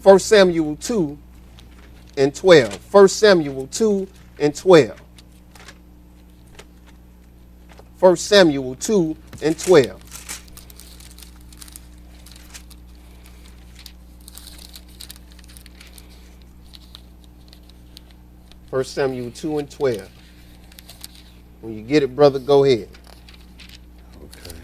1 Samuel 2 and 12. 1 Samuel 2 and 12. 1 Samuel 2 and 12. First Samuel 2 and 12. When you get it, brother, go ahead. Okay.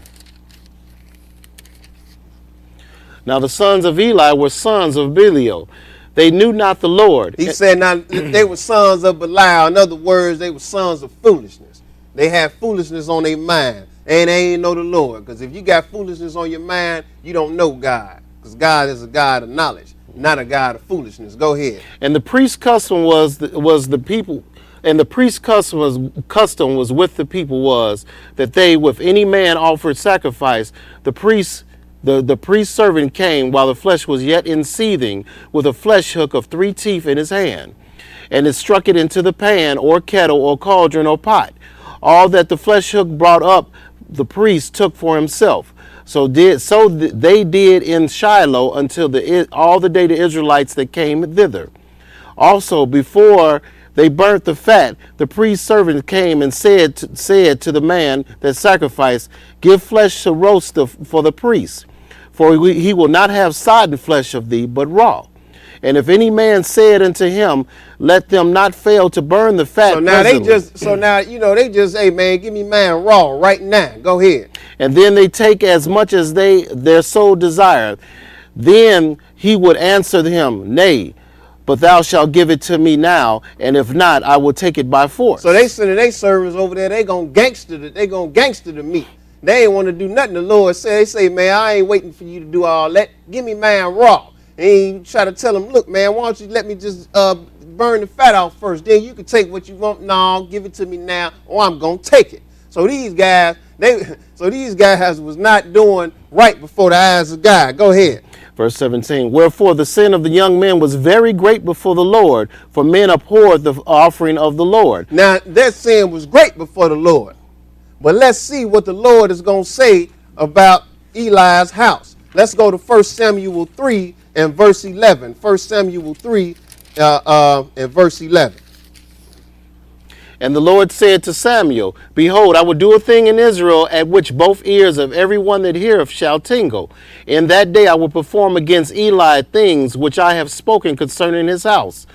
Now the sons of Eli were sons of Belial. They knew not the Lord. He said now they were sons of Belial. In other words, they were sons of foolishness. They had foolishness on their mind. And they ain't know the Lord. Because if you got foolishness on your mind, you don't know God. Because God is a God of knowledge, not a God of foolishness. Go ahead. And the priest's custom was the people, and the priest's custom was with the people was that they, with any man offered sacrifice, the priest's servant came while the flesh was yet in seething, with a flesh hook of 3 teeth in his hand, and it struck it into the pan or kettle or cauldron or pot. All that the flesh hook brought up, the priest took for himself. So they did in Shiloh until all the day the Israelites that came thither. Also, before they burnt the fat, the priest's servant came and said to the man that sacrificed, "Give flesh to roast for the priest, for he will not have sodden flesh of thee, but raw. And if any man said unto him, let them not fail to burn the fat." So now they just, hey man, give me mine raw right now. Go ahead. And then they take as much as their soul desire. Then he would answer him, "Nay, but thou shalt give it to me now, and if not, I will take it by force." So they sending their servants over there. They gonna gangster the meat. They ain't want to do nothing. The Lord said, they say, man, I ain't waiting for you to do all that. Give me mine raw. And he try to tell them, look, man, why don't you let me just burn the fat off first? Then you can take what you want. No, give it to me now, or I'm gonna take it. So these guys was not doing right before the eyes of God. Go ahead. Verse 17, wherefore the sin of the young men was very great before the Lord, for men abhorred the offering of the Lord. Now, their sin was great before the Lord. But let's see what the Lord is going to say about Eli's house. Let's go to 1 Samuel 3 and verse 11. 1 Samuel 3 and verse 11. And the Lord said to Samuel, behold, I will do a thing in Israel at which both ears of every one that heareth shall tingle. In that day I will perform against Eli things which I have spoken concerning his house.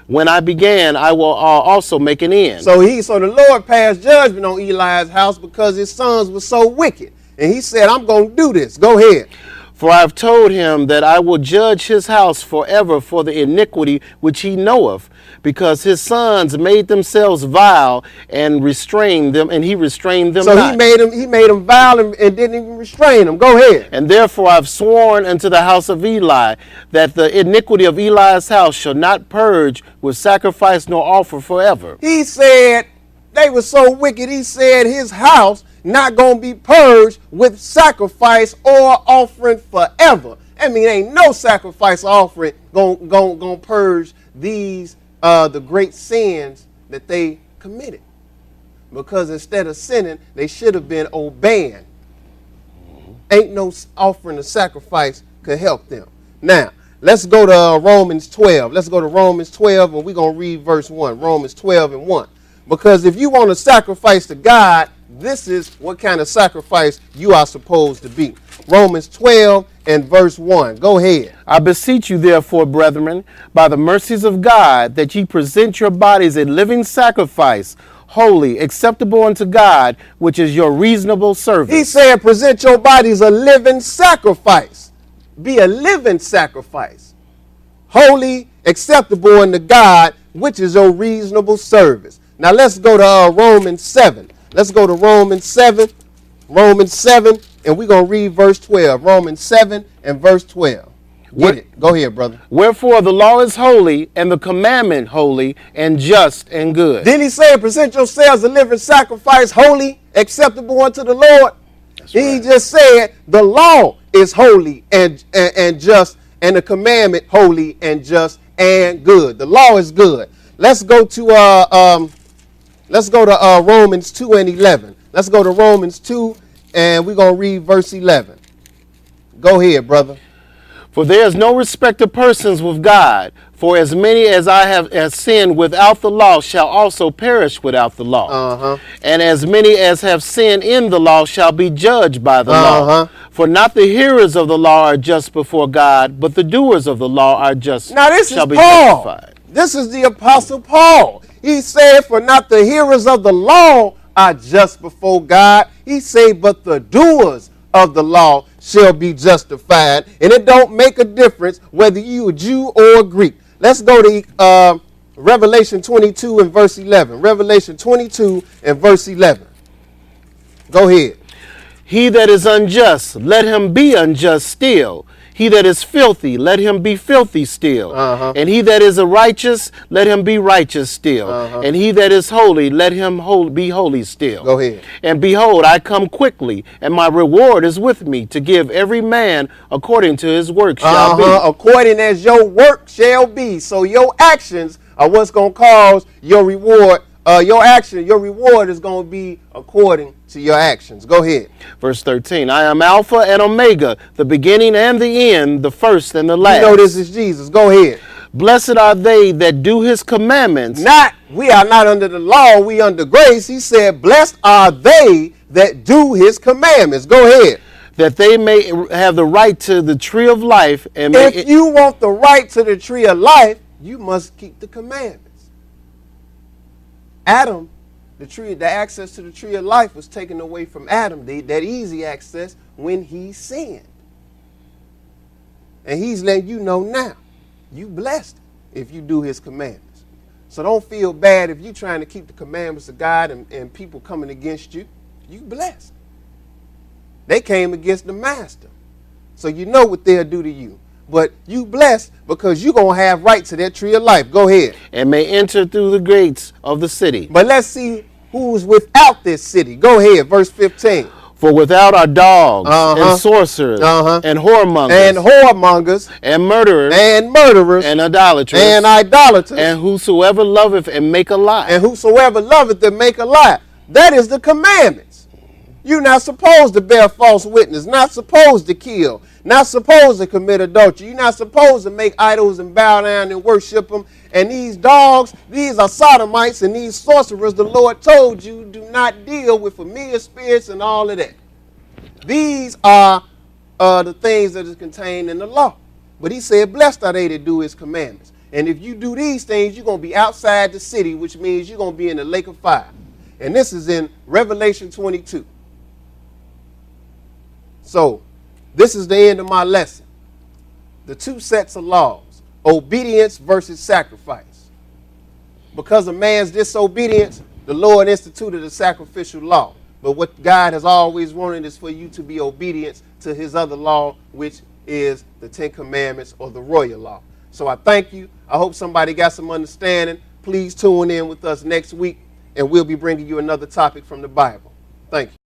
When I began, I will also make an end. So the Lord passed judgment on Eli's house because his sons were so wicked. And he said, I'm going to do this. Go ahead. For I have told him that I will judge his house forever for the iniquity which he knoweth, because his sons made themselves vile and restrained them, and he restrained them not. So he made them vile and didn't even restrain them. Go ahead. And therefore I have sworn unto the house of Eli that the iniquity of Eli's house shall not purge with sacrifice nor offer forever. He said they were so wicked. He said his house not going to be purged with sacrifice or offering forever. I mean, ain't no sacrifice or offering going to purge these the great sins that they committed. Because instead of sinning, they should have been obeying. Ain't no offering or sacrifice could help them. Now, let's go to Romans 12. Let's go to Romans 12, and we're going to read verse 1. Romans 12 and 1. Because if you want to sacrifice to God, this is what kind of sacrifice you are supposed to be. Romans 12 and verse 1. Go ahead. I beseech you, therefore, brethren, by the mercies of God, that ye present your bodies a living sacrifice, holy, acceptable unto God, which is your reasonable service. He said, present your bodies a living sacrifice. Be a living sacrifice. Holy, acceptable unto God, which is your reasonable service. Now let's go to Romans 7. Let's go to Romans 7, and we're going to read verse 12. Romans 7 and verse 12. Get it. Go ahead, brother. Wherefore the law is holy, and the commandment holy, and just and good. Then he said, present yourselves a living sacrifice, holy, acceptable unto the Lord. That's He right. just said the law is holy and just, and the commandment holy and just and good. The law is good. Let's go to Romans 2 and 11. Let's go to Romans 2, and we're going to read verse 11. Go ahead, brother. For there is no respect of persons with God. For as many as I have as sinned without the law shall also perish without the law. And as many as have sinned in the law shall be judged by the law. For not the hearers of the law are just before God, but the doers of the law are just. Now this shall is be Paul. justified. This is the Apostle Paul. He said, for not the hearers of the law are just before God. He said, but the doers of the law shall be justified. And it don't make a difference whether you a Jew or a Greek. Let's go to Revelation 22 and verse 11. Revelation 22 and verse 11. Go ahead. He that is unjust, let him be unjust still. He that is filthy, let him be filthy still. And he that is righteous, let him be righteous still. And he that is holy, let him be holy still. Go ahead. And behold, I come quickly, and my reward is with me, to give every man according to his work shall be. According as your work shall be. So your actions are what's going to cause your reward. Your reward is going to be according to your actions. Go ahead. Verse 13, I am Alpha and Omega, the beginning and the end, the first and the last. You know this is Jesus. Go ahead. Blessed are they that do his commandments. We are not under the law, we under grace. He said, blessed are they that do his commandments. Go ahead. That they may have the right to the tree of life. And if you want the right to the tree of life, you must keep the commandments. Adam, the access to the tree of life was taken away from Adam, that easy access, when he sinned. And he's letting you know now, you blessed if you do his commandments. So don't feel bad if you're trying to keep the commandments of God and people coming against you. You blessed. They came against the master. So you know what they'll do to you. But you blessed because you're going to have right to that tree of life. Go ahead. And may enter through the gates of the city. But let's see who's without this city. Go ahead, verse 15. For without are dogs and sorcerers and whoremongers and murderers and idolaters and whosoever loveth and make a lie. That is the commandments. You're not supposed to bear false witness, not supposed to kill, not supposed to commit adultery. You're not supposed to make idols and bow down and worship them. And these dogs, these are sodomites and these sorcerers, the Lord told you, do not deal with familiar spirits and all of that. These are the things that is contained in the law. But he said, blessed are they that do his commandments. And if you do these things, you're going to be outside the city, which means you're going to be in the lake of fire. And this is in Revelation 22. So, this is the end of my lesson. The two sets of laws, obedience versus sacrifice. Because of man's disobedience, the Lord instituted a sacrificial law. But what God has always wanted is for you to be obedient to his other law, which is the Ten Commandments or the royal law. So I thank you. I hope somebody got some understanding. Please tune in with us next week, and we'll be bringing you another topic from the Bible. Thank you.